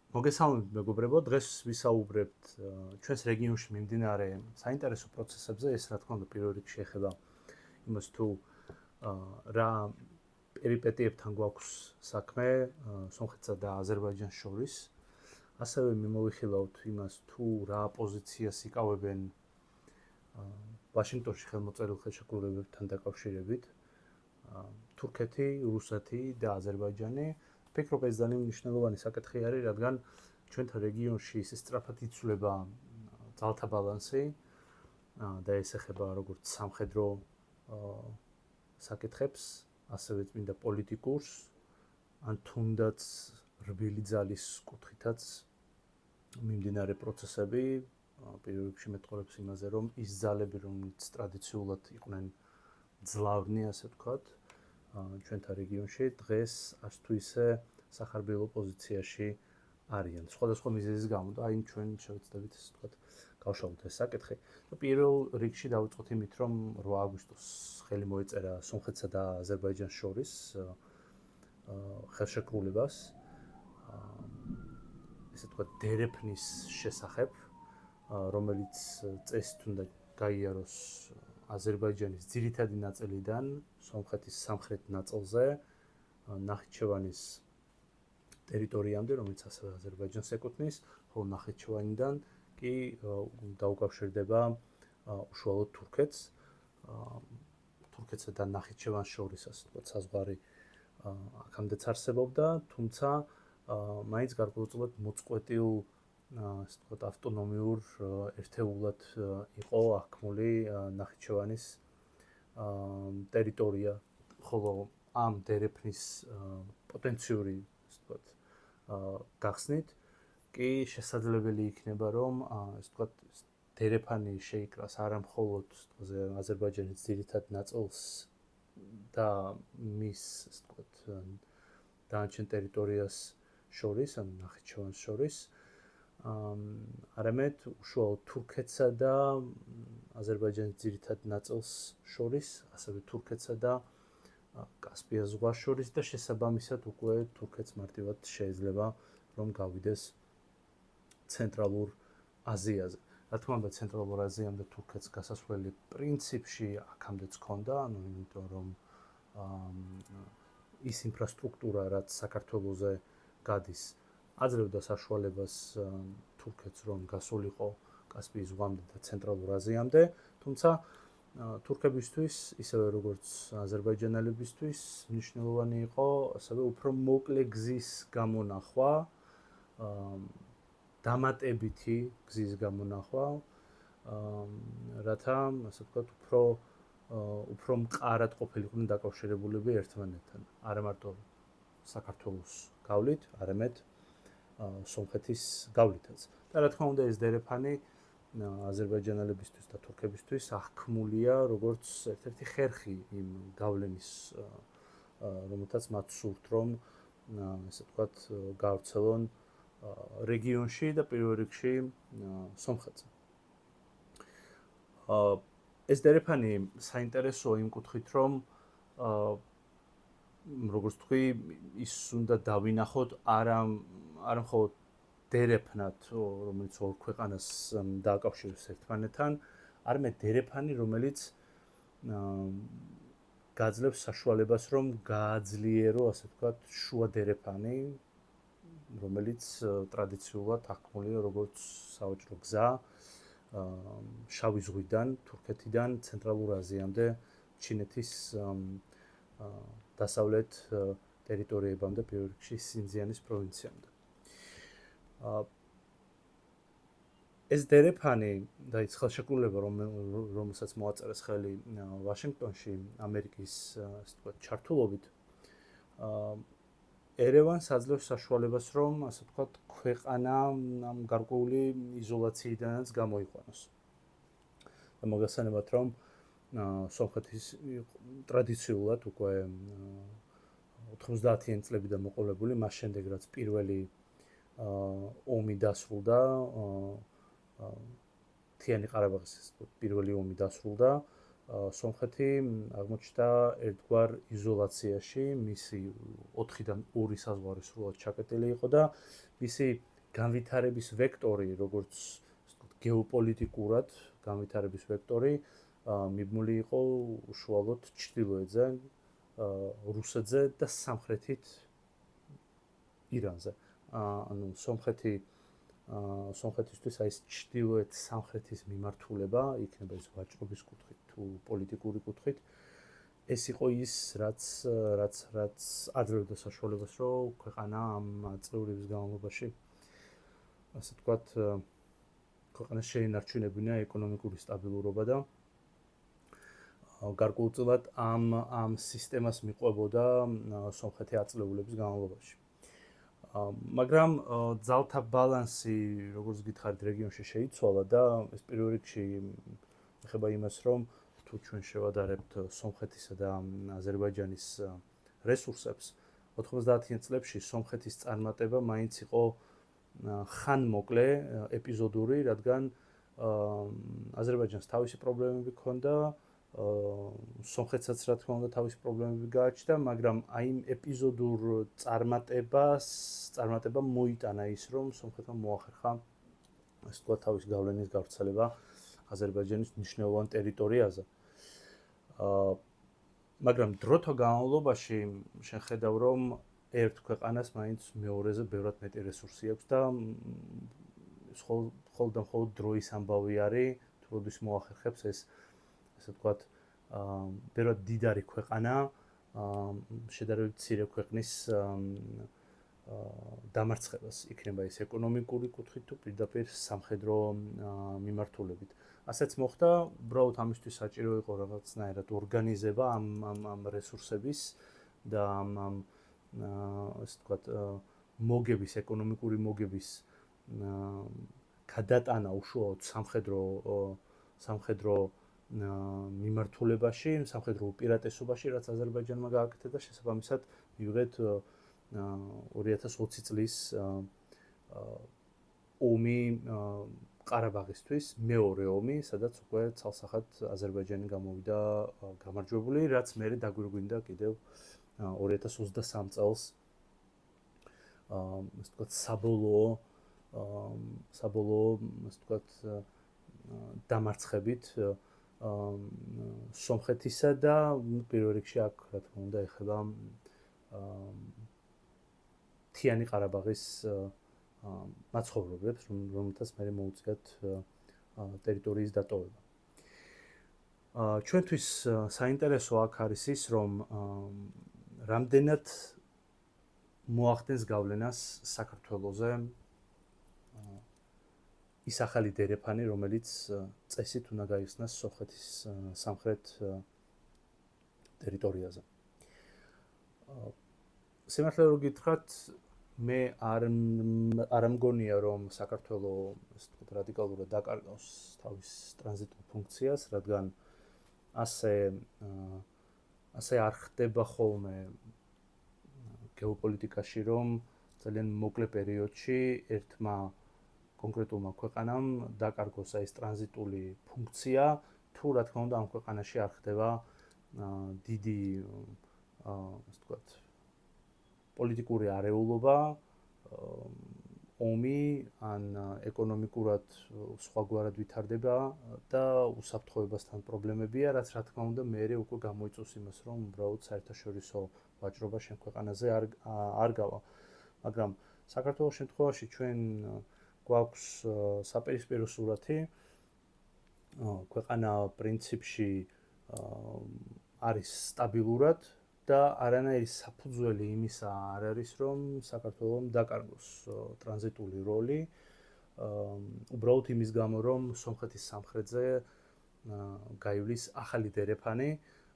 მოგესალმებით მეგობრებო, დღეს ვისაუბრებთ ჩვენს რეგიონში მიმდინარე საინტერესო პროცესებზე. ეს რა თქმა უნდა პირველ რიგში ეხება იმას თუ რა პერიპეტიებთან გვაქვს საქმე სომხეთსა და აზერბაიჯანს შორის. ასევე მიმოვიხილავთ იმას თუ რა პოზიციას იკავებენ ვაშინგტონში ხელმოწერილ ხელშეკრულებებთან დაკავშირებით თურქეთი, რუსეთი და აზერბაიჯანი. ფიქრობ ეს ძალიან მნიშვნელოვანი საკითხი არის, რადგან ჩვენთან რეგიონში ის სწრაფად იცვლება ძალთა ბალანსი და ეს ეხება როგორც სამხედრო საკითხებს, ასევე წმინდა პოლიტიკურს, ან თუნდაც რბილი ძალის კუთხითაც მიმდინარე პროცესები, პირველ რიგში მეტყოლებს იმაზე, რომ ის ძალები, რომლებიც ტრადიციულად იყვნენ ძლავნი, ასე ვთქვათ, ჩვენთან რეგიონში დღეს არც თუ ისე სახარბიელო პოზიციაში არიან. სხვადასხვა მიზეზის გამო და აი ჩვენ შევეცდებით ასე ვთქვათ გავშალოთ ეს საკითხი. და პირველ რიგში დავიწყოთ იმით, რომ 8 აგვისტოს ხელი მოეწერა სომხეთსა და აზერბაიჯანს შორის ხელშეკრულებას ესე ვთქვათ დერეფნის შესახებ, რომელიც წესით უნდა გაიაროს აზერბაიჯანის ძირითადი ნაწილიდან სომხეთის სამხრეთ ნაწილზე ნახიჩევანის ტერიტორიამდე, რომელიც ასევე აზერბაიჯანს ეკუთვნის, ხოლო ნახიჩევანიდან კი დაუკავშირდება უშუალოდ თურქეთს. თურქეთსა და ნახიჩევანს შორის ასე ვთქვათ საზღვარი აქამდეც არსებობდა, თუმცა მაინც გარკვეულწილად მოწყვეტილ ასე ვთქვათ ავტონომიურ ერთეულად იყო აღქმული ნახიჩევანის ტერიტორია, ხოლო ამ დერეფნის პოტენციური ასე ვთქვათ გახსნით კი შესაძლებელი იქნება, რომ ასე ვთქვათ დერეფანი შეიკრას არა მხოლოდ აზერბაიჯანის ძირითად ნაწილს და მის ასე ვთქვათ დანარჩენ ტერიტორიას შორის, ან ნახიჩევანს შორის, არამედ უშუალოდ თურქეთსა და აზერბაიჯანის ძირითად ნაწილს შორის, ასევე თურქეთსა და კასპიას ზღვას შორის და შესაბამისად უკვე თურქეთს მარტივად შეიძლება რომ გავიდეს ცენტრალურ აზიაზე. რა თქმა უნდა, ცენტრალურ აზიამდე თურქეთს გასასვლელი პრინციპში აქამდეც ჰქონდა, ანუ იმიტომ რომ ის ინფრასტრუქტურა, რაც საქართველოზე გადის, აძლევდა საშუალებას თურქეთს რომ გასულიყო კასპიის ზღვამდე და ცენტრალურ აზიამდე, თუმცა თურქებისთვის, ისევე როგორც აზერბაიჯანელებისთვის, მნიშვნელოვანი იყო ასევე უფრო მოკლე გზის გამონახვა, დამატებითი გზის გამონახვა, რათა, ასე ვთქვათ, უფრო მყარად ყოფილიყვნენ დაკავშირებულები ერთმანეთთან. არა მარტო საქართველოს გავლით, არამედ სომხეთის გავლითაც. და რა თქმა უნდა, ეს დერეფანი აზერბაიჯანელებისთვის და თურქებისთვის აღქმულია როგორც ერთ-ერთი ხერხი იმ გავლენის, რომელთაც მათ სურთ, რომ ასე ვთქვათ, გავრცელონ რეგიონში და პირველ რიგში სომხეთზე. ეს დერეფანი საინტერესოა იმ კუთხით, რომ როგორც თქვი, ის უნდა დავინახოთ არა მხოლოდ დერეფნად, რომელიც ორ ქვეყანას დააკავშირებს ერთმანეთთან, არამედ დერეფანი, რომელიც გაძლევს საშუალებას, რომ გააძლიერო, ასე ვთქვათ, შუა დერეფანი, რომელიც ტრადიციულად აღქმულია როგორც სავაჭრო გზა შავი ზღვიდან, თურქეთიდან ცენტრალურ აზიამდე, ჩინეთის დასავლეთ ტერიტორიებამდე, პირველ რიგში სინძიანის პროვინციამდე. ეს დერეფანი და ის ხელშეკრულება, რომელსაც მოაწერეს ხელი ვაშინგტონში ამერიკის ასე ვთქვათ ჩართულობით, ერევანს აძლევს საშუალებას, რომ ასე ვთქვათ ქვეყანა ამ გარკვეული იზოლაციიდანაც გამოიყვანოს. და მოგესალმებით, რომ სომხეთის ტრადიციულად უკვე 90-იან წლებიდან მოყოლებული, მას შემდეგ რაც პირველი ომი დასრულდა, მთიანი ყარაბაღის პირველი ომი დასრულდა, სომხეთი აღმოჩნდა ერთგვარ იზოლაციაში, მისი 4-დან 2 საზღვარი სრულად ჩაკეტილი იყო და მისი განვითარების ვექტორი, როგორც გეოპოლიტიკურად განვითარების ვექტორი მიბმული იყო უშუალოდ ჩრდილოეთზე, რუსეთზე და სამხრეთით ირანზე. ანუ სომხეთისთვის აი ეს ჩრდილოეთ სამხრეთის მიმართულება იქნება ის ვაჭრობის კუთხით თუ პოლიტიკური კუთხით. ეს იყო ის, რაც აძლევდა საშუალებას, რომ ქვეყანა ამ წლების განმავლობაში ასე ვთქვათ, ქვეყანას შეინარჩუნებინა ეკონომიკური სტაბილურობა და გარკვეულწილად ამ სისტემას მიყვებოდა სომხეთი აწლეულების განმავლობაში. მაგრამ ძალთა ბალანსი, როგორც გითხარით, რეგიონში შეიცვალა და ეს პირველ რიგში ეხება იმას, რომ თუ ჩვენ შევადარებთ სომხეთისა და აზერბაიჯანის რესურსებს, 90-იან წლებში სომხეთის წარმატება მაინც იყო ხანმოკლე, ეპიზოდური, რადგან აზერბაიჯანს თავისი პრობლემები ჰქონდა, სომხეთსაც რა თქმა უნდა თავისი პრობლემები გააჩნდა, მაგრამ აი იმ ეპიზოდურ წარმატებამ მოიტანა ის, რომ სომხეთმა მოახერხა ასე ვთქვათ თავის გავლენის გავრცელება აზერბაიჯანის მნიშვნელოვან ტერიტორიაზე. მაგრამ დროთა განმავლობაში შენ ხედავ, რომ ერთ ქვეყანას მაინც მეორეზე ბევრად მეტი რესურსი აქვს და მხოლოდ დროის ამბავი არის, თუ როდის მოახერხებს ეს ასე ვთქვათ, ბევრად დიდარი ქვეყანა შედარებით მცირე ქვეყნის დამარცხებას, იქნება ის ეკონომიკური კუთხით თუ პირდაპირ სამხედრო მიმართულებით. ასეც მოხდა, უბრალოდ ამისთვის საჭირო იყო რაღაცნაირად ორგანიზება ამ რესურსების და ასე ვთქვათ, მოგების, ეკონომიკური მოგების გადატანა უშუალოდ სამხედრო მიმართულებაში, სამხედრო უპირატესობაში, რაც აზერბაიჯანმა გააკეთა და შესაბამისად მივიღეთ 2020 წლის ომი ყარაბაღისთვის, მეორე ომი, სადაც უკვე ცალსახად აზერბაიჯანი გამოვიდა გამარჯვებული, რაც მერე დაგვირგვინდა კიდევ 2023 წელს ასე ვთქვათ საბოლოო ასე ვთქვათ დამარცხებით სომხეთისა და პირველ რიგში აქ რა თქმა უნდა ეხება მთიანი ყარაბაღის მაცხოვრებლებს, რომელთაც მერე მოუწიათ ტერიტორიის დატოვება. ჩვენთვის საინტერესო აქ არის ის, რომ რამდენად მოახდენს გავლენას საქართველოზე ის ახალი დერეფანი, რომელიც წესით უნდა გაიხსნას სომხეთის სამხრეთ ტერიტორიაზე. სიმართლე რომ გითხრათ, მე არ მგონია, რომ საქართველოს ასე ვთქვათ რადიკალურად დაკარგავს თავის ტრანზიტულ ფუნქციას, რადგან ასე არ ხდება ხოლმე გეოპოლიტიკაში, რომ ძალიან მოკლე პერიოდში ერთმა კონკრეტულმა ქვეყანამ დაკარგოს ეს ტრანზიტული ფუნქცია, თუ რა თქმა უნდა ამ ქვეყანაში არ ხდება დიდი ასე ვთქვათ პოლიტიკური არეულობა, ომი ან ეკონომიკურად სხვაგვარად ვითარდება და უსაფრთხოებასთან პრობლემებია, რაც რა თქმა უნდა მერე უკვე გამოიწვევს იმას, რომ უბრალოდ საერთაშორისო ვაჭრობა შენ ქვეყანაზე არ გავა. მაგრამ საქართველოს შემთხვევაში ჩვენ გვაქვს საპირისპირო სურათი, ქვეყანა პრინციპში არის სტაბილურად და არანაირი საფუძველი იმისა არ არის, რომ საქართველოს დაკარგოს ტრანზიტული როლი, უბრალოდ იმის გამო, რომ სომხეთის სამხრეთზე გაივლის ახალი დერეფანი,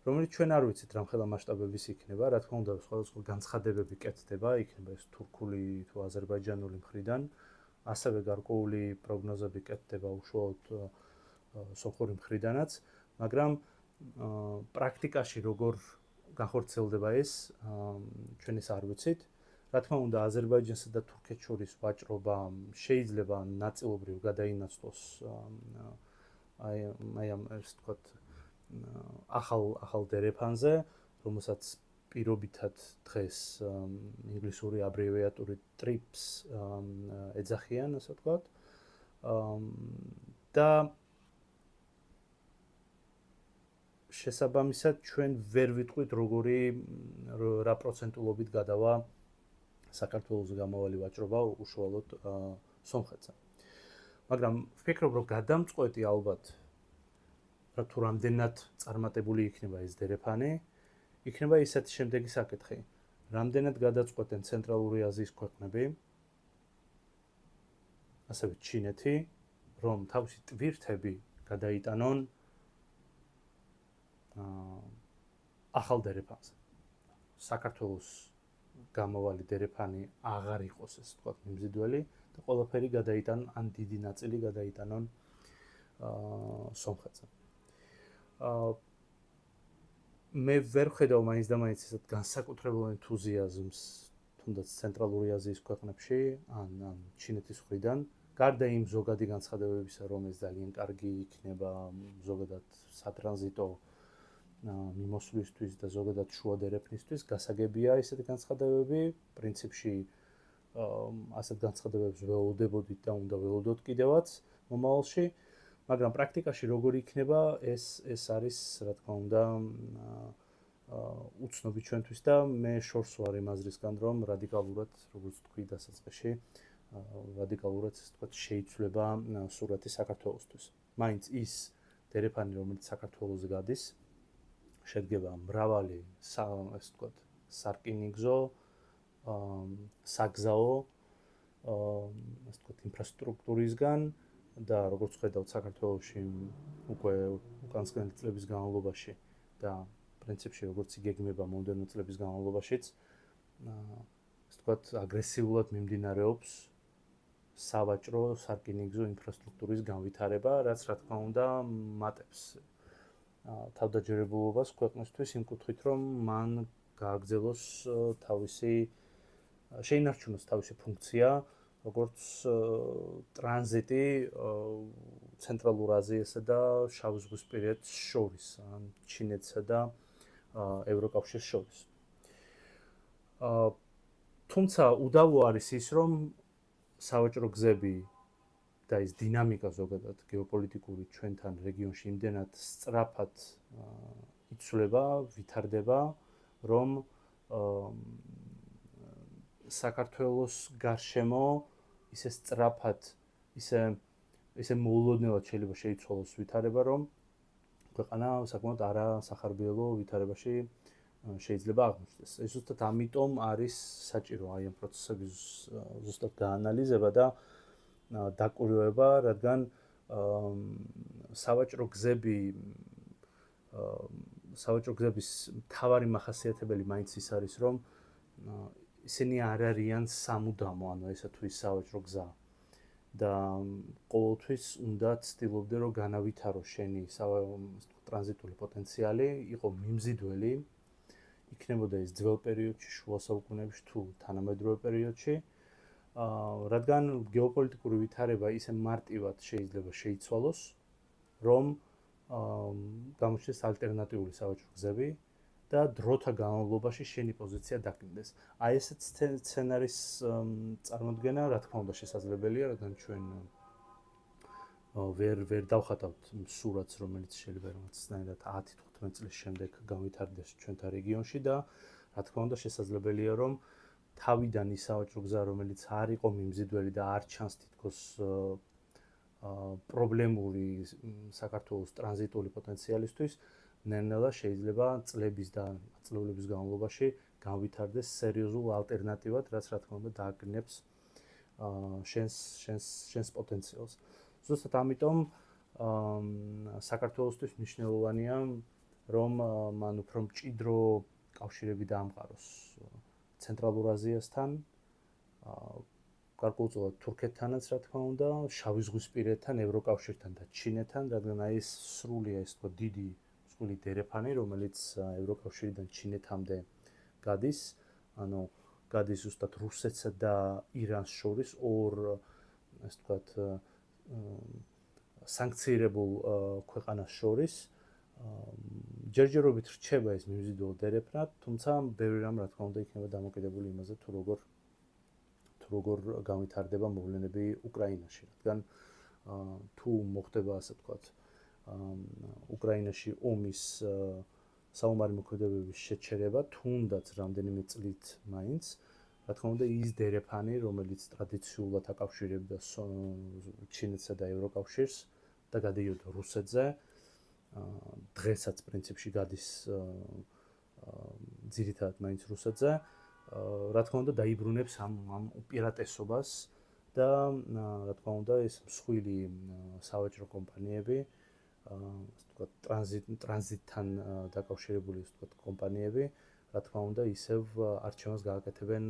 რომელიც ჩვენ არ ვიცით რამხელა მასშტაბების იქნება, რა თქმა უნდა, სხვადასხვა განცხადებები კეთდება, იქნება ეს თურქული თუ აზერბაიჯანული მხრიდან, ასევე გარკვეული პროგნოზები კეთდება უშუალოდ სომხური მხრიდანაც, მაგრამ პრაქტიკაში როგორ განხორციელდება ეს, ჩვენ ეს არ ვიცით. რა თქმა უნდა, აზერბაიჯანსა და თურქეთს შორის ვაჭრობა შეიძლება ნაწილობრივ გადაინაცვლოს აი ამ ასე ვთქვათ ახალ დერეფანზე, რომელსაც პირობითად დღეს ინგლისური აბრევიატურით TRIPS ეძახიან, ასე ვთქვათ. და შესაბამისად ჩვენ ვერ ვიტყვით რა პროცენტულობით გადავა საქართველოს გამავალი ვაჭრობა უშუალოდ სომხეთზე. მაგრამ ვფიქრობ, რომ გადამწყვეტი ალბათ რა თუ რამდენად წარმატებული იქნება ეს დერეფანი, იქნება ისეთი შემდეგი საკითხი. რამდენად გადაწყვეტენ ცენტრალური აზიის ქვეყნები, ასევე ჩინეთი, რომ თავისი ტვირთები გადაიტანონ ახალ დერეფანზე. საქართველოს გამავალი დერეფანი აღარ იყოს, ესე ვთქვათ, მიმზიდველი და ყველაფერი გადაიტანონ, ან დიდი ნაწილი გადაიტანონ სომხეთზე. მე ვერ ხედავ მაინც და მაინც ესეთ განსაკუთრებულ ენთუზიაზმს თუნდაც ცენტრალური აზიის ქვეყნებში, ან ჩინეთის მხრიდან, გარდა იმ ზოგადი განცხადებებისა, რომ ეს ძალიან კარგი იქნება ზოგადად სატრანზიტო მიმოსვლისთვის და ზოგადად შუა დერეფნისთვის, გასაგებია ესეთი განცხადებები, პრინციპში ასეთ განცხადებებს ველოდებოდით და უნდა ველოდოთ კიდევაც მომავალში, მაგრამ პრაქტიკაში როგორი იქნება, ეს არის, რა თქმა უნდა, უცნობი ჩვენთვის და მე შორს ვარ იმ აზრისგან, რომ რადიკალურად, როგორც თქვი დასაწყისში, რადიკალურად, ესე ვთქვათ, შეიცვლება სურათი საქართველოსთვის. მაინც ის დერეფანი, რომელიც საქართველოს გადის, შედგება მრავალი, ესე ვთქვათ, სარკინიგზო, საგზაო, ესე ვთქვათ, ინფრასტრუქტურისგან და როგორც ხედავთ საქართველოში უკვე უკანასკნელი წლების განმავლობაში და პრინციპში როგორც იგეგმება მომდევნო წლების განმავლობაშიც, ესე ვთქვათ, აგრესიულად მიმდინარეობს სავაჭრო სარკინიგზო ინფრასტრუქტურის განვითარება, რაც რა თქმა უნდა მატებს თავდაჯერებულობას ქვეყნისთვის იმ კუთხით, რომ მან გააგრძელოს შეინარჩუნოს თავისი ფუნქცია, როგორც ტრანზიტი ცენტრალურ აზიასა და შავ ზღვისპირეთს შორის, ან ჩინეთსა და ევროკავშირს შორის. თუმცა უდავო არის ის, რომ სავაჭრო გზები და ის დინამიკა ზოგადად გეოპოლიტიკური ჩვენთან რეგიონში იმდენად სწრაფად იცვლება, ვითარდება, რომ საქართველოს გარშემო ისე სწრაფად, ისე მოულოდნელად შეიძლება შეიცვალოს ვითარება, რომ ქვეყანა საკმაოდ არასახარბიელო ვითარებაში შეიძლება აღმოჩნდეს. ეს ზუსტად ამიტომ არის საჭირო აი ამ პროცესების ზუსტად გაანალიზება და დაკვირვება, რადგან სავაჭრო გზების მთავარი მახასიათებელი მაინც ის არის, რომ ისინი არ არიან სამუდამო, ანუ ესა თუ ის სავაჭრო გზა და ყოველთვის უნდა ცდილობდე, რომ განავითაროს შენი ტრანზიტული პოტენციალი, იყო მიმზიდველი, იქნებოდა ეს ძველ პერიოდში, შუა საუკუნეებში თუ თანამედროვე პერიოდში, რადგან გეოპოლიტიკური ვითარება ისე მარტივად შეიძლება შეიცვალოს, რომ გამოჩნდეს ალტერნატიული სავაჭრო გზები და დროთა განმავლობაში შენი პოზიცია დაკნდეს. აი ესეთ სცენარის წარმოქმნა, რა თქმა უნდა, შესაძლებელია, რადგან ჩვენ ვერ დავხატავთ სურათს, რომელიც შეიძლება რაღაცნაირად 10-15 წლის შემდეგ განვითარდეს ჩვენთან რეგიონში და რა თქმა უნდა, შესაძლებელია, რომ თავიდან ის სავაჭრო გზა, რომელიც არ იყო მიმზიდველი და არ ჩანს თითქოს პრობლემური საქართველოს ტრანზიტული პოტენციალისთვის, ნელ-ნელა შეიძლება წლების და ათწლეულების განმავლობაში განვითარდეს სერიოზულ ალტერნატივად, რაც რა თქმა უნდა დააკნინებს შენს პოტენციალს. ზუსტად ამიტომ საქართველოსთვის მნიშვნელოვანია, რომ მან უფრო მჭიდრო კავშირები დაამყაროს ცენტრალურ აზიასთან, გარკვეულწილად თურქეთთანაც, რა თქმა უნდა, შავი ზღვისპირეთთან, ევროკავშირთან და ჩინეთთან, რადგან აი ეს სრულია, ეს თქო, დიდი მსხვილი დერეფანი, რომელიც ევროკავშირიდან ჩინეთამდე გადის, ანუ გადის ზუსტად რუსეთსა და ირანს შორის ორ, ასე ვთქვათ, სანქცირებულ ქვეყანას შორის, ჯერჯერობით რჩება ეს მიმზიდველ დერეფნად, თუმცა ბევრი რამ რა თქმა უნდა იქნება დამოკიდებული იმაზე, თუ როგორ განვითარდება მოვლენები უკრაინაში, რადგან თუ მოხდება ასე ვთქვათ, უკრაინაში ომის საომარი მოქმედებების შეჩერება, თუნდაც რამდენიმე წლით მაინც, რა თქმა უნდა ის დერეფანი, რომელიც ტრადიციულად აკავშირებდა ჩინეთსა და ევროკავშირს და გადიოდა რუსეთზე, დღესაც პრინციპში გადის ძირითადად მაინც რუსეთზე, რა თქმა უნდა დაიბრუნებს ამ უპირატესობას და რა თქმა უნდა ეს მსხვილი სავაჭრო კომპანიები, ასე ვთქვათ, ტრანზიტთან დაკავშირებული ასე ვთქვათ კომპანიები, რა თქმა უნდა ისევ არჩევანს გააკეთებენ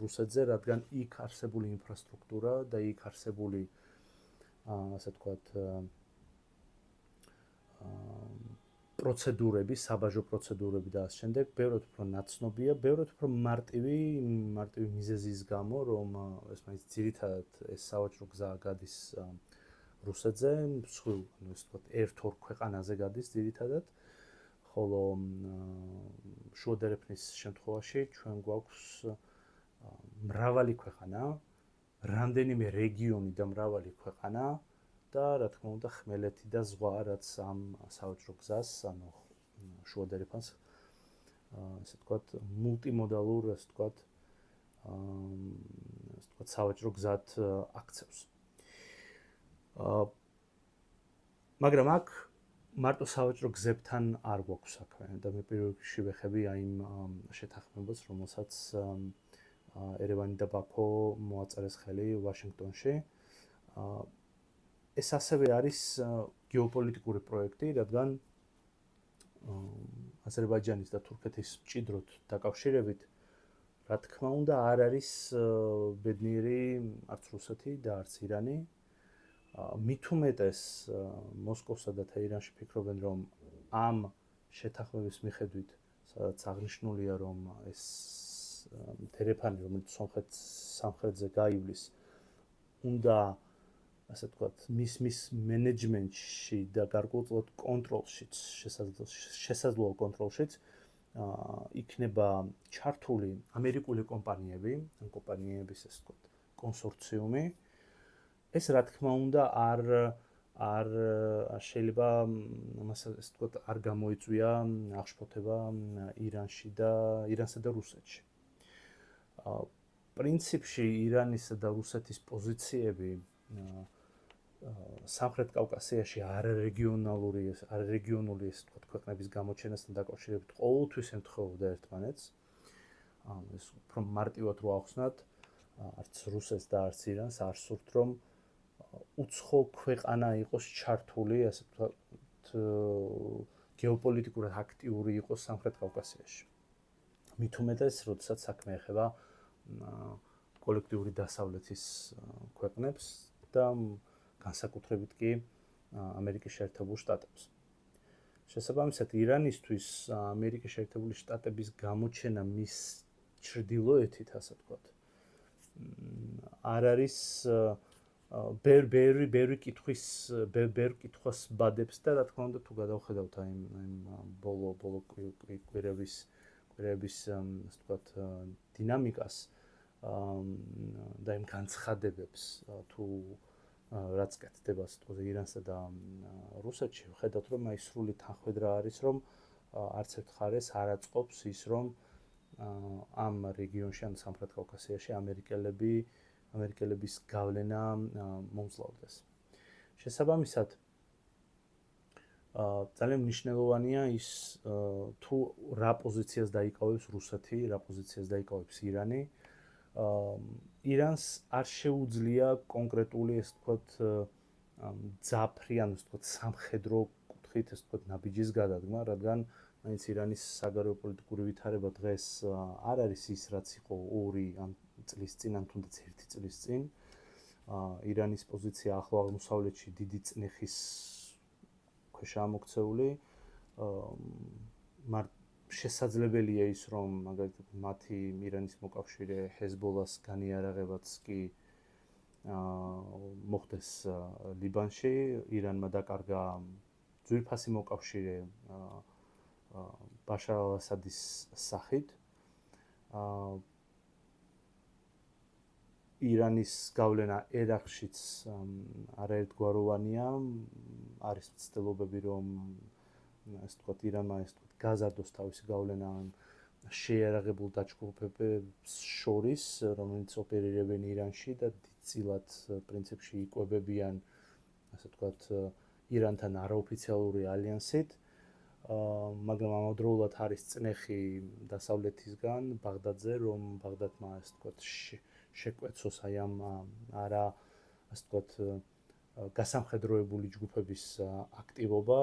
რუსეთზე, რადგან იქ არსებული ინფრასტრუქტურა და იქ არსებული ასე ვთქვათ პროცედურები, საბაჟო პროცედურები და ასე შემდეგ, ბევრად უფრო ნაცნობია, ბევრად უფრო მარტივი მიზეზის გამო, რომ ეს მაინც ძირითადად ეს სავაჭრო გზა გადის რუსეთზე, მსხვილ, ანუ ესე ვთქვათ, ერთ-ორ ქვეყანაზე გადის ძირითადად, ხოლო შუა დერეფნის შემთხვევაში ჩვენ გვაქვს მრავალი ქვეყანა, რამდენიმე რეგიონი და მრავალი ქვეყანა და რა თქმა უნდა ხმელეთი და ზღვა, რაც ამ სავაჭრო გზას, ანუ შუა დერეფანს, ასე ვთქვათ, მულტიმოდალურ, ასე ვთქვათ, სავაჭრო გზად აქცევს. მაგრამ აქ მარტო სავაჭრო გზებთან არ გვაქვს საქმე და მე პირველ რიგში ვეხები აიმ შეთანხმებას, რომელსაც ერევანი და ბაქო მოაწერეს ხელი ვაშინგტონში. ეს ასევე არის გეოპოლიტიკური პროექტი, რადგან აზერბაიჯანის და თურქეთის მჭიდროდ დაკავშირებით, რა თქმა უნდა, არ არის ბედნიერი არც რუსეთი და არც ირანი. მით უმეტეს მოსკოვსა და თეირანში ფიქრობენ, რომ ამ შეთანხმების მიხედვით, სადაც აღნიშნულია, რომ ეს დერეფანი, რომელიც სამხრეთზე გაივლის, უნდა ასე ვთქვათ, მის მენეჯმენტში და გარკვეულწილად კონტროლშიც, შესაძლოა კონტროლშიც იქნება ჩართული ამერიკული კომპანიები, ან კომპანიების ასე ვთქვათ, კონსორციუმი. ეს რა თქმა უნდა არ შეიძლება ამას ასე ვთქვათ, არ გამოიწვია აღშფოთება ირანსა და რუსეთში. პრინციპში ირანისა და რუსეთის პოზიციები სამხრეთ კავკასიაში არარეგიონული ასე ვთქვათ, ქვეყნების გამოჩენასთან დაკავშირებით ყოველთვის ემთხვეოდა ერთმანეთს. ეს უფრო მარტივად რო ახსნათ, არც რუსეთს და არც ირანს არ სურთ, რომ უცხო ქვეყანა იყოს ჩართული, ასე ვთქვათ, გეოპოლიტიკურად აქტიური იყოს სამხრეთ კავკასიაში. მით უმეტეს, როდესაც საქმე ეხება კოლექტიური დასავლეთის ქვეყნებს და განსაკუთრებით კი ამერიკის შეერთებულ შტატებს. შესაბამისად, ირანისთვის ამერიკის შეერთებული შტატების გამოჩენა მის ჩრდილოეთით, ასე ვთქვათ, არ არის ბევრი კითხვას ბადებს და რა თქმა უნდა, თუ გადავხედავთ აი ბოლო კვირების ასე ვთქვათ, დინამიკას და იმ განცხადებებს, თუ რაც კეთდება ასე ვთქვათ, ირანსა და რუსეთში, ვხედავთ, რომ აი სრული თანხმედრა არის, რომ არც ერთ მხარეს არ აწყობს ის, რომ ამ რეგიონში, ან სამხრეთ კავკასიაში ამერიკელების გავლენა მომძლავრდეს. შესაბამისად, ძალიან მნიშვნელოვანია ის, თუ რა პოზიციას დაიკავებს რუსეთი, რა პოზიციას დაიკავებს ირანი. ირანს არ შეუძლია კონკრეტული, ასე ვთქვათ, ძაფრი, ანუ ასე ვთქვათ, სამხედრო კუთხით, ასე ვთქვათ, ნაბიჯის გადადგმა, რადგან მაინც ირანის საგარეო პოლიტიკური ვითარება დღეს არ არის ის, რაც იყო 2 წლის წინ, ან თუნდაც 1 წლის წინ. ირანის პოზიცია ახლო აღმოსავლეთში დიდი წნეხის ქვეშაა მოქცეული. შესაძლებელია ის, რომ მაგალითად მათი ირანის მოკავშირე ჰეზბოლას განიარაღებაც კი მოხდეს ლიბანში. ირანმა დაკარგა ძვირფასი მოკავშირე ბაშარ ალ-ასადის სახით. ირანის გავლენა ერაყშიც არაერთგვაროვანია, არის ცდილობები, რომ ასე ვთქვათ, ირანმა გაზარდოს თავისი გავლენა შეიარაღებულ დაჯგუფებებს შორის, რომელიც ოპერირებენ ირანში და დიდწილად პრინციპში იკვებებიან, ასე ვთქვათ, ირანთან არაოფიციალური ალიანსით. მაგრამ ამავდროულად არის წნეხი დასავლეთისგან, ბაღდადზე, რომ ბაღდადმა, ასე ვთქვათ, შეკვეცოს აი ამ არა, ასე ვთქვათ, გასამხედროებული ჯგუფების აქტივობა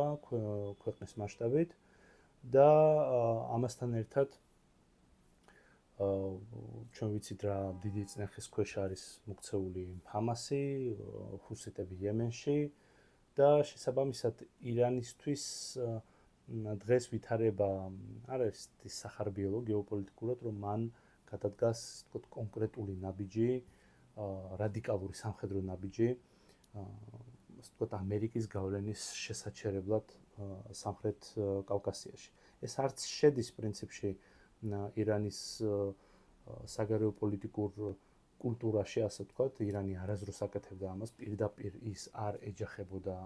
ქვეყნის მასშტაბით და ამასთან ერთად ჩვენ ვიცით რა დიდი წნეხის ქვეშ არის მოქცეული ჰამასი, ჰუსიტები იემენში და შესაბამისად ირანისთვის დღეს ვითარება არ არის სახარბიელო გეოპოლიტიკურად, რომ მან გადადგას თქო კონკრეტული ნაბიჯი, რადიკალური სამხედრო ნაბიჯი, ასე ვთქვათ, ამერიკის გავლენის შესაჩერებლად სამხრეთ კავკასიაში. ეს არც შედის პრინციპში ირანის საგარეო პოლიტიკურ კულტურაში, ასე ვთქვათ, ირანი არასდროს აკეთებდა ამას, პირდაპირ ის არ ეჯახებოდა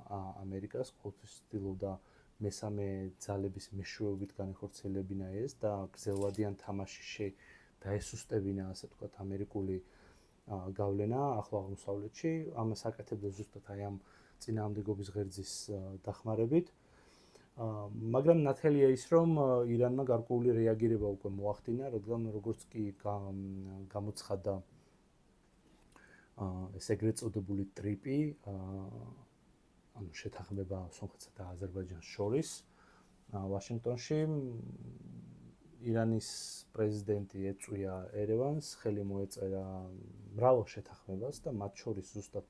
ამერიკას, ყოველთვის ცდილობდა მესამე ძალების მეშვეობით განეხორციელებინა ეს და გრძელვადიან თამაშში დაესუსტებინა, ასე ვთქვათ, ამერიკული გავლენა ახლო აღმოსავლეთში, ამას აკეთებდა ზუსტად აი ამ წინააღმდეგობის ღერძის დახმარებით. მაგრამ ნათელია ის, რომ ირანმა გარკვეული რეაგირება უკვე მოახდინა, რადგან როგორც კი გამოცხადა ეს ეგრეთ წოდებული ტრიპი, ანუ შეთანხმება სომხეთსა და აზერბაიჯანს შორის ვაშინგტონში, ირანის პრეზიდენტი ეწვია ერევანს, ხელი მოეწერა მრავალ შეთანხმებას და მათ შორის ზუსტად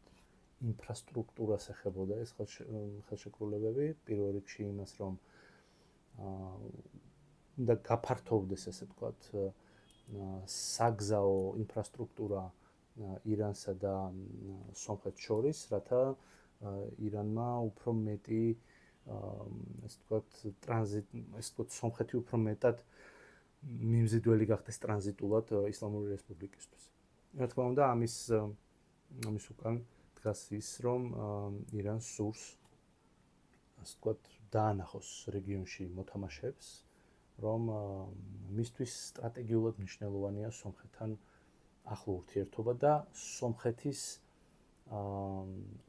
ინფრასტრუქტურას ეხებოდა ეს ხელშეკრულებები, პირველ რიგში იმას, რომ უნდა გაფართოვდეს, ესე ვთქვათ, საგზაო ინფრასტრუქტურა ირანსა და სომხეთს შორის, რათა ირანმა უფრო მეტი, ესე ვთქვათ, სომხეთი უფრო მეტად მიმზიდველი გახდეს ტრანზიტულად ისლამური რესპუბლიკისთვის. რა თქმა უნდა, ამის უკან დგას ის, რომ ირანს სურს, ასე ვთქვათ, დაანახოს რეგიონში მოთამაშეებს, რომ მისთვის სტრატეგიულად მნიშვნელოვანია სომხეთთან ახლო ურთიერთობა და სომხეთის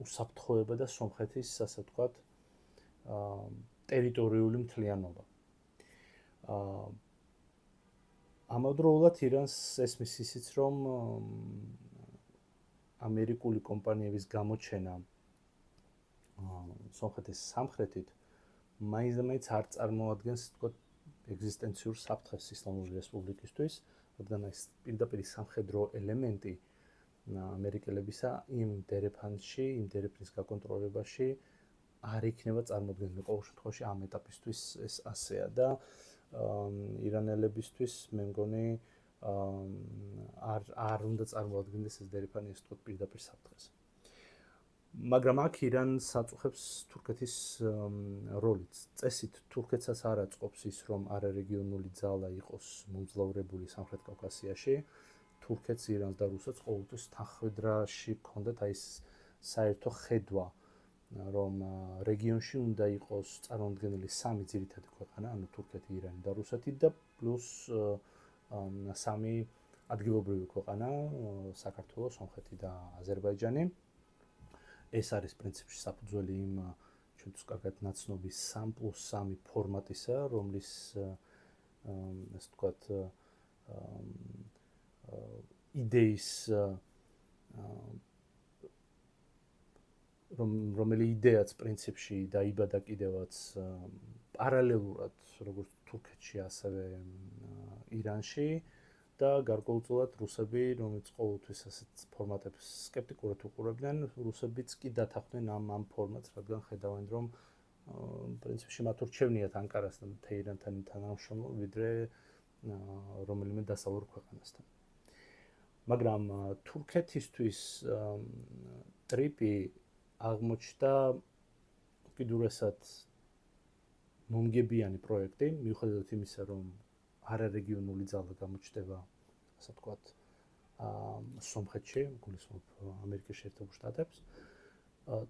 უსაფრთხოება და სომხეთის, ასე ვთქვათ, ტერიტორიული მთლიანობა. ამავდროულად ირანს ესმის ისიც, რომ ამერიკული კომპანიების გამოჩენა სომხეთის სამხრეთით მაინც არ წარმოადგენს, ვთქვათ, ეგზისტენციურ საფრთხეს ისლამური რესპუბლიკისთვის, რადგან ეს პირდაპირ სამხედრო ელემენტი ამერიკელებისა იმ დერეფანში, იმ დერეფნის გაკონტროლებაში არ იქნება წარმოქმნილი. ყოველ შემთხვევაში ამ ეტაპისთვის ეს ასეა და ირანელებისთვის მე მგონი არ უნდა წარმოადგენდეს ეს დერეფანი, ეს თქო პირდაპირ საფრთხეს. მაგრამ აქ ირანს აწუხებს თურქეთის როლიც. წესით თურქეთსაც არ აწყობს ის, რომ არარეგიონული ძალა იყოს მომძლავრებული სამხრეთ კავკასიაში. თურქეთს, ირანს და რუსეთს ყოველთვის თანხმდრაში ჰქონდათ აი ეს საერთო ხედვა, რომ რეგიონში უნდა იყოს წარმოუდგენელი სამი ძირითადი ქვეყანა, ანუ თურქეთი, ირანი და რუსეთი და პლუს სამი ადგილობრივი ქვეყანა, საქართველო, სომხეთი და აზერბაიჯანი. ეს არის პრინციპში საფუძველი იმ ჩვენთვის კარგად ნაცნობი 3+3 ფორმატისა, რომლის ასე ვთქვათ, იდეის რომელი იდეაც პრინციპში დაიბადა კიდევაც პარალელურად როგორც თურქეთში, ასევე ირანში და გარკვეულწილად რუსები, რომელიც ყოველთვის ასეთ ფორმატებს სკეპტიკურად უყურებდნენ, რუსებიც კი დათანხმდნენ ამ ფორმატს, რადგან ხედავენ, რომ პრინციპში მათ ურჩევნიათ ანკარასთან და თეირანთან თანამშრომლობა, ვიდრე რომელიმე დასავლურ ქვეყანასთან. მაგრამ თურქეთისთვის ტრიპი აღმოჩნდა უკიდურესად მომგებიანი პროექტი, მიუხედავად იმისა, რომ არარეგიონული ძალა გამოჩნდება, ასე ვთქვათ, სომხეთში, გულისხმობ ამერიკის შეერთებულ შტატებს,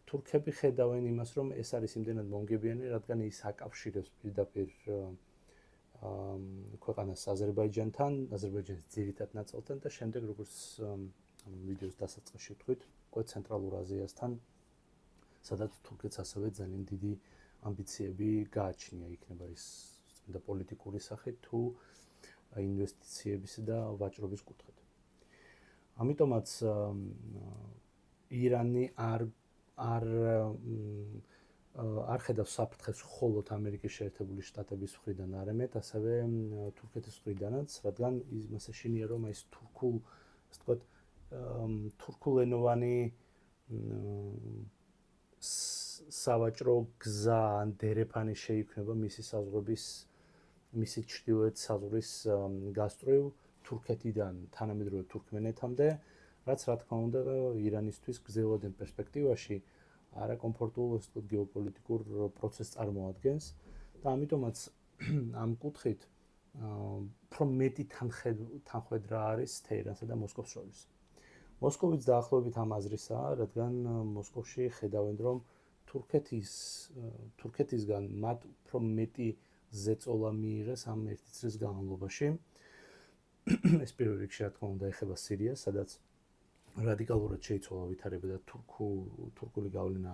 თურქები ხედავენ იმას, რომ ეს არის იმდენად მომგებიანი, რადგან ის აკავშირებს პირდაპირ ქვეყანას აზერბაიჯანთან, აზერბაიჯანის ძირითად ნაწილთან და შემდეგ როგორც ვიდეოს დასაწყისში ვთქვით, უკვე ცენტრალურ აზიასთან, სადაც თურქეთს ასევე ძალიან დიდი ამბიციები გააჩნია, იქნება ის და პოლიტიკური სახით თუ ინვესტიციების და ვაჭრობის კუთხით. ამიტომაც ირანი არ ხედავს საფრთხეს მხოლოდ ამერიკის შეერთებული შტატების მხრიდან არამედ ასევე თურქეთის მხრიდანაც, რადგან იმას ეშინია, რომ ეს თურქულ, ასე ვთქვათ, თურქულენოვანი სავაჭრო გზა ან დერეფანი შეიქმნება მისი საზღვრების, მისი ჩრდილოეთ საზღვრის გასწვრივ თურქეთიდან თანამედროვე თურქმენეთამდე, რაც რა თქმა უნდა ირანისთვის გრძელვადენ პერსპექტივაში არაკომფორტულ, ასე ვთქვათ, გეოპოლიტიკურ პროცესს წარმოადგენს და ამიტომაც ამ კუთხით უფრო მეტი თანხმედრა არის თეირანსა და მოსკოვს შორის. მოსკოვიც დაახლოებით ამ აზრისაა, რადგან მოსკოვში ხედავენ, რომ თურქეთისგან მათ უფრო მეტი ზეწოლა მიიღეს ამ ერთი წლის განმავლობაში. ეს პირველ რიგში რა თქმა უნდა ეხება სირიას, სადაც რადიკალურად შეიცვალა ვითარება და თურქული გავლენა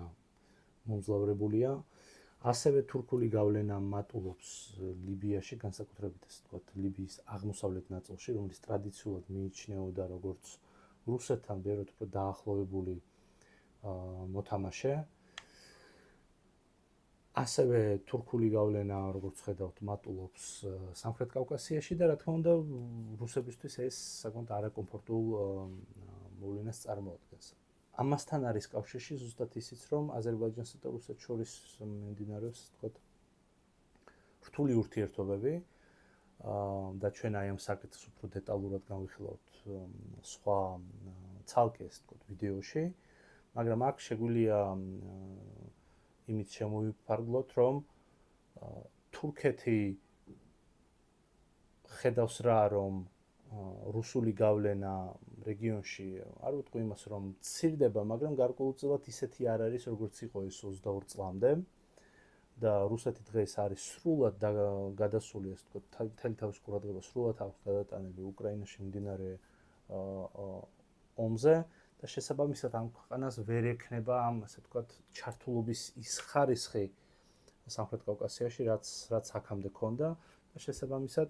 მომძლავრებულია. ასევე თურქული გავლენა მატულობს ლიბიაში, განსაკუთრებით ასე ვთქვათ, ლიბიის აღმოსავლეთ ნაწილში, რომელიც ტრადიციულად მიიჩნეოდა როგორც რუსეთთან ბევრად უფრო დაახლოებული მოთამაშე. ასევე თურქული გავლენა, როგორც ხედავთ, მატულობს სამხრეთ კავკასიაში და რა თქმა უნდა, რუსებისთვის ეს საკმაოდ არაკომფორტულ მოვლენას წარმოადგენს. ამასთან არის კავშირში ზუსტად ისიც, რომ აზერბაიჯანსა და რუსეთს შორის მიმდინარეობს, ვთქვათ, რთული ურთიერთობები და ჩვენ აი ამ საკითხს უფრო დეტალურად განვიხილავთ სხვა ცალკე, ასე ვთქვათ, ვიდეოში, მაგრამ აქ შეგვიძლია იმით შემოვიფარგლოთ, რომ თურქეთი ხედავს რა, რომ რუსული გავლენა რეგიონში, არ ვიტყვი იმას, რომ მცირდება, მაგრამ გარკვეულწილად ისეთი არ არის, როგორც იყო ეს 22 წლამდე და რუსეთი დღეს არის სრულად გადასული, ასე ვთქვათ, მთელი თავის ყურადღება სრულად აქვს გადატანილი უკრაინაში მიმდინარე ომზე და შესაბამისად ამ ქვეყანას ვერ ექნება ამ, ასე ვთქვათ, ჩართულობის ის ხარისხი სამხრეთ კავკასიაში, რაც აქამდე ქონდა და შესაბამისად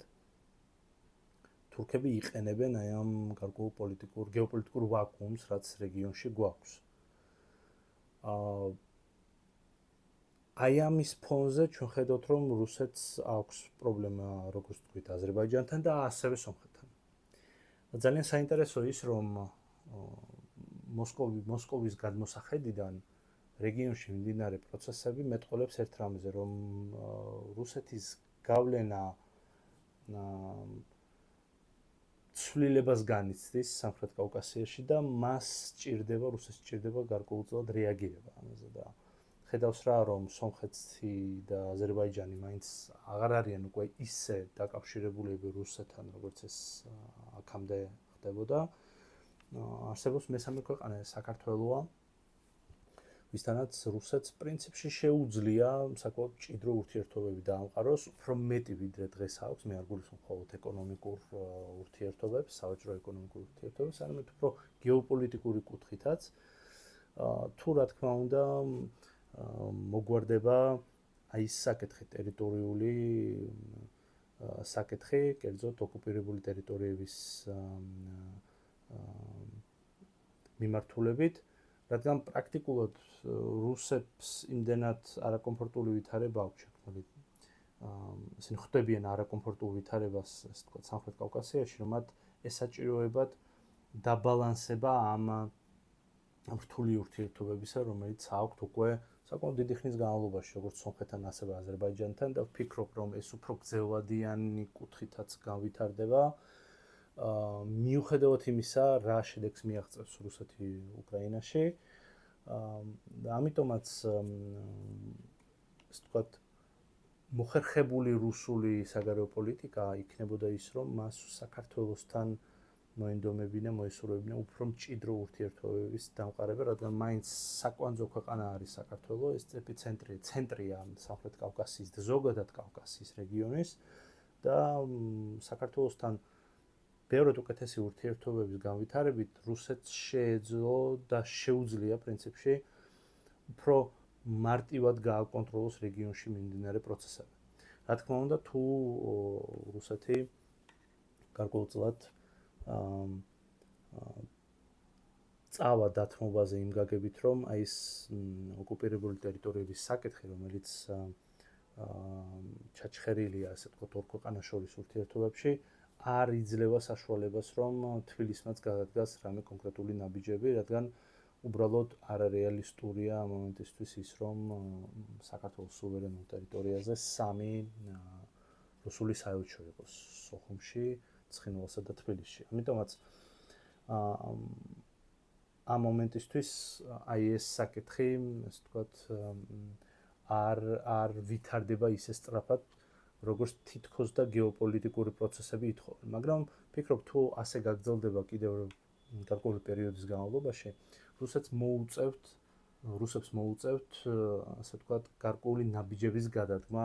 თურქები იყენებენ აი ამ გარკვეულ გეოპოლიტიკურ ვაკუუმს, რაც რეგიონში გვაქვს. აი ამის ფონზე ჩვენ ხედავთ, რომ რუსეთს აქვს პრობლემა, როგორც ვთქვით, აზერბაიჯანთან და ასევე სომხეთთან. ძალიან საინტერესო ის, რომ მოსკოვის გადმოსახედიდან რეგიონში მიმდინარე პროცესები მეტყოლებს ერთ რამზე, რომ რუსეთის გავლენა ცვლილებას განიცდის სამხრეთ კავკასიაში და რუსეთს სჭირდება გარკვეულწილად რეაგირება ამაზე და ხედავს რა, რომ სომხეთი და აზერბაიჯანი მაინც აღარ არიან უკვე ისე დაკავშირებულები რუსეთთან, როგორც ეს აქამდე ხდებოდა. არსებობს მესამე ქვეყანა, საქართველოა, ვისთანაც რუსეთს პრინციპში შეუძლია საკმაოდ მჭიდრო ურთიერთობები დაამყაროს, უფრო მეტი ვიდრე დღეს აქვს, მე არ გულისხმობ მხოლოდ ეკონომიკურ ურთიერთობებს, სავაჭრო ეკონომიკურ ურთიერთობებს, არამედ უფრო გეოპოლიტიკური კუთხითაც. თუ რა თქმა უნდა, მოგვარდება აი ეს საკითხი, ტერიტორიული საკითხი, კერძოდ ოკუპირებული ტერიტორიების მიმართულებით, რადგან პრაქტიკულად რუსებს იმდენად არაკომფორტული ვითარება აქვს შექმნილი. ისინი ხვდებიან არაკომფორტულ ვითარებას, ასე ვთქვათ, სამხრეთ კავკასიაში, რომ მათ ესაჭიროებათ დაბალანსება ამ რთული ურთიერთობებისა, რომელიც აქვთ უკვე საკმაოდ დიდი ხნის განმავლობაში, როგორც სომხეთთან, ასევე აზერბაიჯანთან და ვფიქრობ, რომ ეს უფრო გრძელვადიანი კუთხითაც განვითარდება. მიუხედავად იმისა, რა შედეგს მიაღწევს რუსეთი უკრაინაში. და ამიტომაც, ასე ვთქვათ, მოხერხებული რუსული საგარეო პოლიტიკა იქნებოდა ის, რომ მას საქართველოსთან მოენდომებინა, მოესურვებინა უფრო მჭიდრო ურთიერთობების დამყარება, რადგან მაინც საკვანძო ქვეყანა არის საქართველო, ეს ცენტრია სამხრეთ კავკასიის და ზოგადად კავკასიის რეგიონის და საქართველოსთან ბევრად უკეთესი ურთიერთობების განვითარებით რუსეთს შეეძლო და შეუძლია პრინციპში უფრო მარტივად გააკონტროლოს რეგიონში მიმდინარე პროცესები. რა თქმა უნდა, თუ რუსეთი გარკვეულწილად წავა დათმობაზე იმ გაგებით, რომ აი ეს ოკუპირებული ტერიტორიების საკითხი, რომელიც ჩაჩხერილია, ასე ვთქვათ, ორ ქვეყანას შორის ურთიერთობებში, არ იძლევა საშუალებას, რომ თბილისმაც გადადგას რამე კონკრეტული ნაბიჯები, რადგან უბრალოდ არარეალისტურია ამ მომენტისთვის ის, რომ საქართველოს სუვერენულ ტერიტორიაზე სამი რუსული საელჩო იყოს სოხუმში, ცხინვალსა და თბილისში. ამიტომაც ამ მომენტისთვის აი ეს საკითხი, ასე ვთქვათ, არ ვითარდება ისე სწრაფად, როგორც თითქოს და გეოპოლიტიკური პროცესები ითხოვენ. მაგრამ ფიქრობ, თუ ასე გაგრძელდება კიდევ გარკვეული პერიოდის განმავლობაში, რუსებს მოუწევთ, ასე ვთქვათ, გარკვეული ნაბიჯების გადადგმა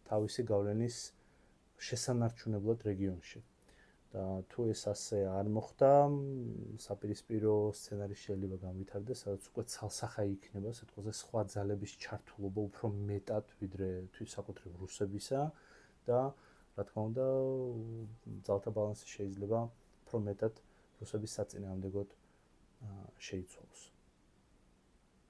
თავისი გავლენის შესანარჩუნებლად რეგიონში. და თუ ეს ასე არ მოხდა, საპირისპირო სცენარი შეიძლება განვითარდეს, სადაც უკვე ცალსახაი იქნება, ასე ვთქვათ, სხვა ძალების ჩართულობა უფრო მეტად, ვიდრე თვითსაკუთრებ რუსებისა და რა თქმა უნდა, ძალთა ბალანსი შეიძლება უფრო მეტად რუსების საწინააღმდეგოდ შეიცვალოს.